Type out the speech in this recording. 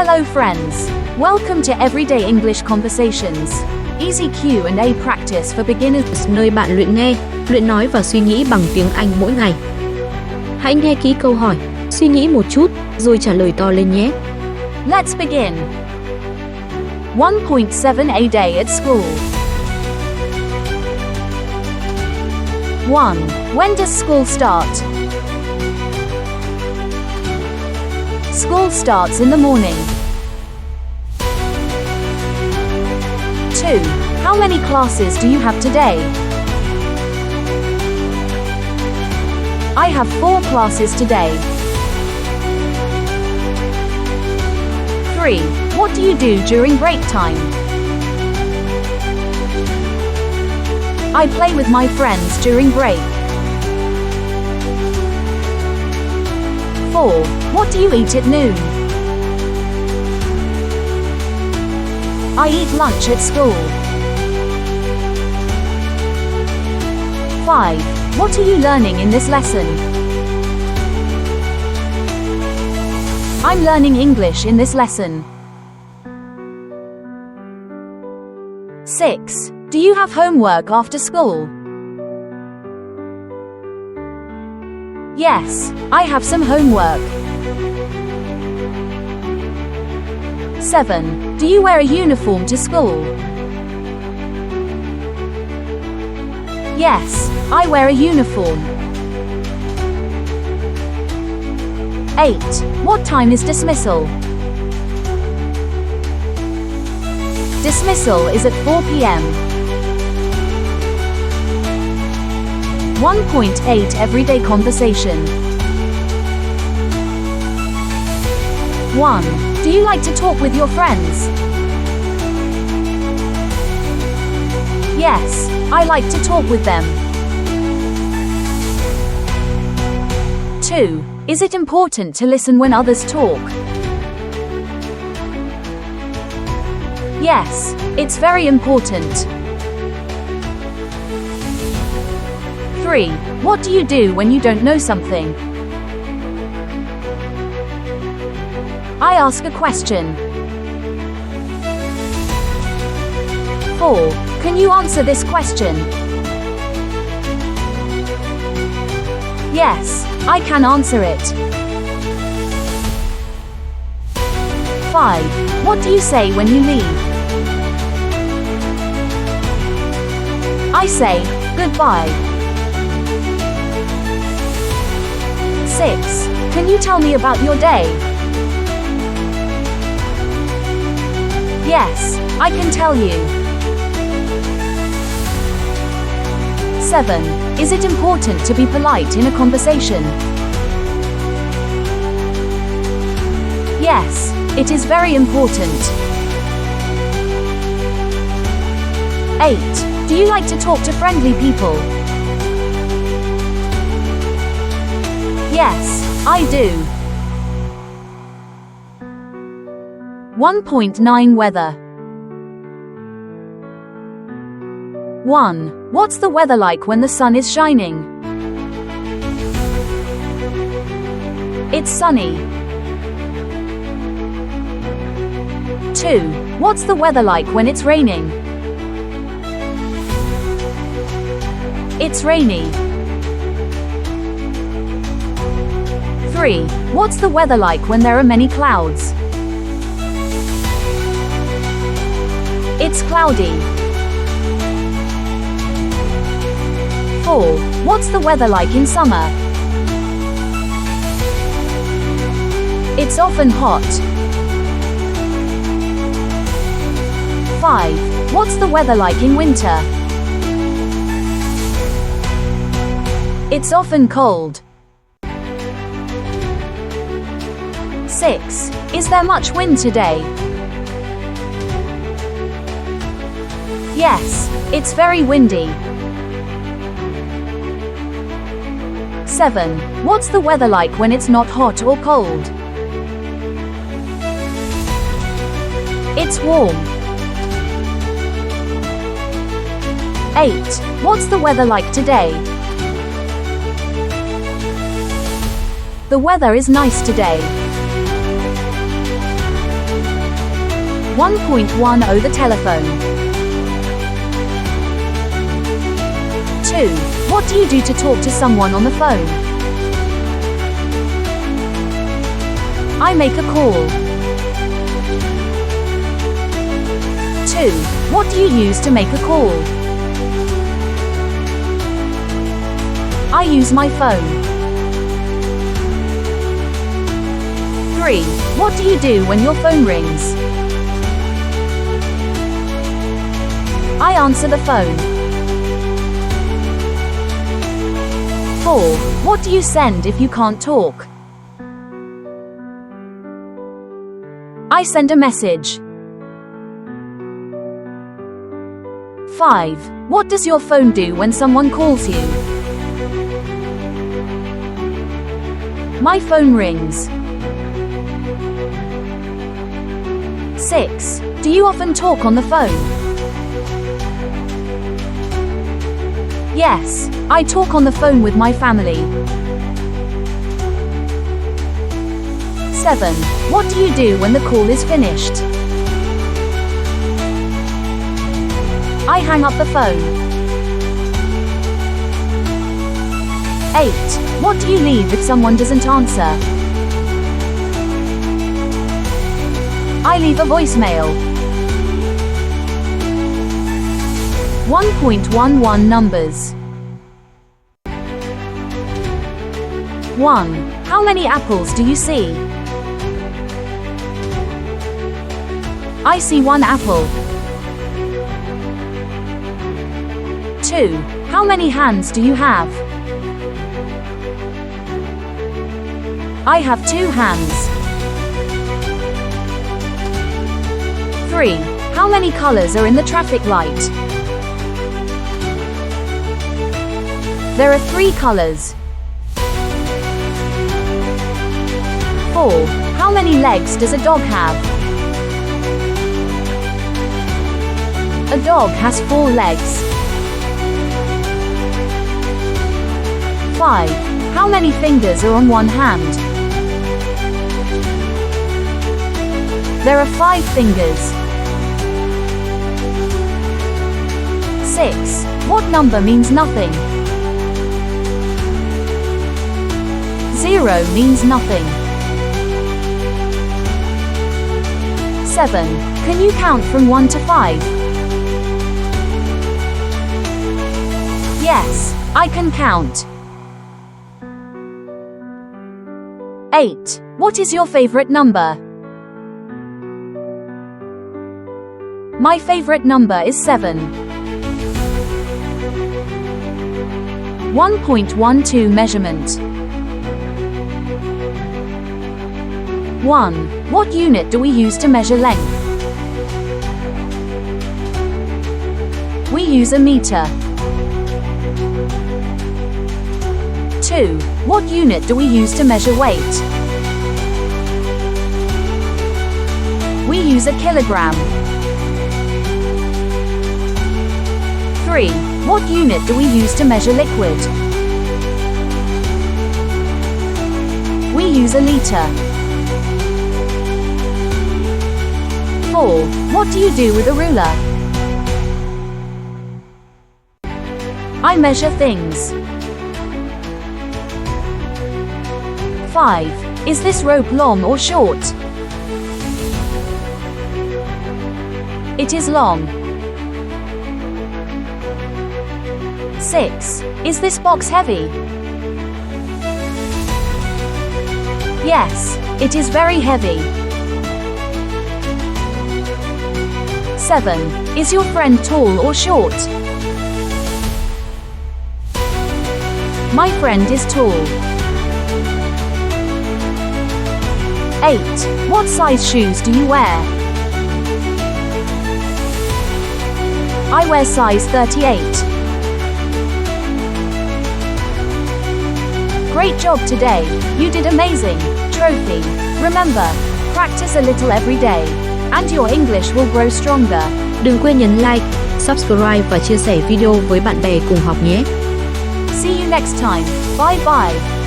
Hello friends. Welcome to Everyday English Conversations. Easy Q&A practice for beginners, nơi bạn luyện nghe, luyện nói và suy nghĩ bằng tiếng Anh mỗi ngày. Hãy nghe kỹ câu hỏi, suy nghĩ một chút, rồi trả lời to lên nhé. Let's begin. 1.7 a day at school. 1. When does school start? School starts in the morning. 2. How many classes do you have today? I have 4 classes today. 3. What do you do during break time? I play with my friends during break. 4. What do you eat at noon? I eat lunch at school. 5. What are you learning in this lesson? I'm learning English in this lesson. 6. Do you have homework after school? Yes, I have some homework. 7. Do you wear a uniform to school? Yes, I wear a uniform. 8. What time is dismissal? Dismissal is at 4 p.m. 1.8 Everyday Conversation. 1. Do you like to talk with your friends? Yes, I like to talk with them. 2. Is it important to listen when others talk? Yes, it's very important. 3. What do you do when you don't know something? I ask a question. 4. Can you answer this question? Yes, I can answer it. 5. What do you say when you leave? I say, goodbye. 6. Can you tell me about your day? Yes, I can tell you. 7. Is it important to be polite in a conversation? Yes, it is very important. 8. Do you like to talk to friendly people? Yes, I do. 1.9 Weather. 1. What's the weather like when the sun is shining? It's sunny. 2. What's the weather like when it's raining? It's rainy. 3. What's the weather like when there are many clouds? It's cloudy. 4. What's the weather like in summer? It's often hot. 5. What's the weather like in winter? It's often cold. 6. Is there much wind today? Yes, it's very windy. 7. What's the weather like when it's not hot or cold? It's warm. 8. What's the weather like today? The weather is nice today. 1.10 the telephone. 2. What do you do to talk to someone on the phone? I make a call. 2. What do you use to make a call? I use my phone. 3. What do you do when your phone rings? I answer the phone. 4. What do you send if you can't talk? I send a message. 5. What does your phone do when someone calls you? My phone rings. 6. Do you often talk on the phone? Yes, I talk on the phone with my family. 7. What do you do when the call is finished? I hang up the phone. 8. What do you leave if someone doesn't answer? I leave a voicemail. 1.11 numbers. 1. How many apples do you see? I see 1 apple. 2. How many hands do you have? I have 2 hands. 3. How many colors are in the traffic light? There are 3 colors. 4. How many legs does a dog have? A dog has 4 legs. 5. How many fingers are on one hand? There are 5 fingers. 6. What number means nothing? 0 means nothing. 7. Can you count from 1 to 5? Yes, I can count. 8. What is your favorite number? My favorite number is 7. 1.12 measurement. 1. What unit do we use to measure length? We use a meter. 2. What unit do we use to measure weight? We use a kilogram. 3. What unit do we use to measure liquid? We use a liter. 4. What do you do with a ruler? I measure things. 5. Is this rope long or short? It is long. 6. Is this box heavy? Yes, it is very heavy. 7. Is your friend tall or short? My friend is tall. 8. What size shoes do you wear? I wear size 38. Great job today. You did amazing. Trophy. Remember, practice a little every day, and your English will grow stronger. Đừng quên nhấn like, subscribe và chia sẻ video với bạn bè cùng học nhé. See you next time. Bye bye.